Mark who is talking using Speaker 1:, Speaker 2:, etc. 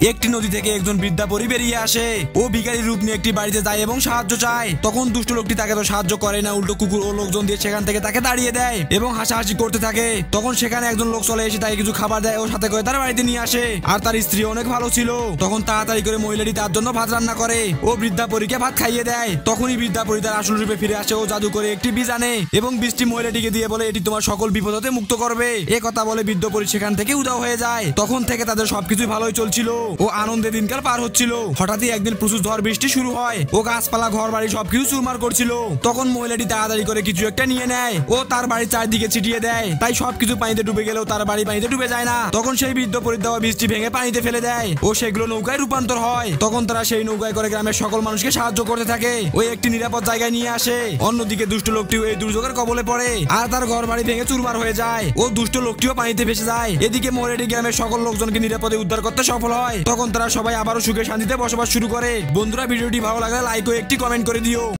Speaker 1: একটি নদী থেকে একজন বৃদ্ধা পরী বেরিয়ে আসে। ও ভিখারি রূপ নিয়ে একটি বাড়িতে যায় এবং সাহায্য চায়। তখন দুষ্ট লোকটি তাকে তো সাহায্য করে না, উল্টো কুকুর ও লোকজন দিয়ে সেখান থেকে তাকে দাঁড়িয়ে দেয় এবং হাসাহাসি করতে থাকে। তখন সেখানে একজন লোক চলে এসে তাকে কিছু খাবার দেয় ও সাথে করে তার বাড়িতে নিয়ে আসে। আর তার স্ত্রী অনেক ভালো ছিল। তখন তাড়াতাড়ি করে মহিলাটি তার জন্য ভাত রান্না করে ও বৃদ্ধা পরীকে ভাত খাইয়ে দেয়। তখনই বৃদ্ধা পরী তার আসল রূপে ফিরে আসে ও জাদু করে একটি বীজ আনে এবং বীজটি মহিলাটিকে দিয়ে বলে এটি তোমার সকল বিপদ হতে মুক্ত করবে। এ কথা বলে বৃদ্ধ পরী সেখান থেকে উধাও হয়ে যায়। তখন থেকে তাদের সবকিছুই ভালোই চলছিল ও আনন্দে দিনকাল পার হচ্ছিল। হঠাৎই একদিন প্রচুর ঝড় বৃষ্টি শুরু হয় ও গাছপালা ঘর বাড়ি সবকিছু চুরমার করছিল। তখন মহিলাটি তাড়াতাড়ি করে কিছু একটা নিয়ে নেয় ও তার বাড়ির চারদিকে ছিটিয়ে দেয়। তাই সবকিছু পানিতে ডুবে গেলেও তার বাড়ি পানিতে ডুবে যায় না। তখন সেই বৃদ্ধ পরীর দেওয়া বীজটি ভেঙে পানিতে ফেলে দেয় ও সেগুলো নৌকায় রূপান্তর হয়। তখন তারা সেই নৌকায় করে গ্রামের সকল মানুষকে সাহায্য করতে থাকে ও একটি নিরাপদ জায়গায় নিয়ে আসে। অন্যদিকে দুষ্ট লোকটিও এই দুর্যোগের কবলে পড়ে আর তার ঘর বাড়ি ভেঙে চুরমার হয়ে যায় ও দুষ্ট লোকটিও পানিতে ভেসে যায়। এদিকে মহিলাটি গ্রামের সকল লোকজনকে নিরাপদে উদ্ধার করতে সফল হয়। তখন তারা সবাই আবারও সুখে শান্তিতে বসবাস শুরু করে। বন্ধুরা, ভিডিওটি ভালো লাগলে লাইক ও একটি কমেন্ট করে দিও।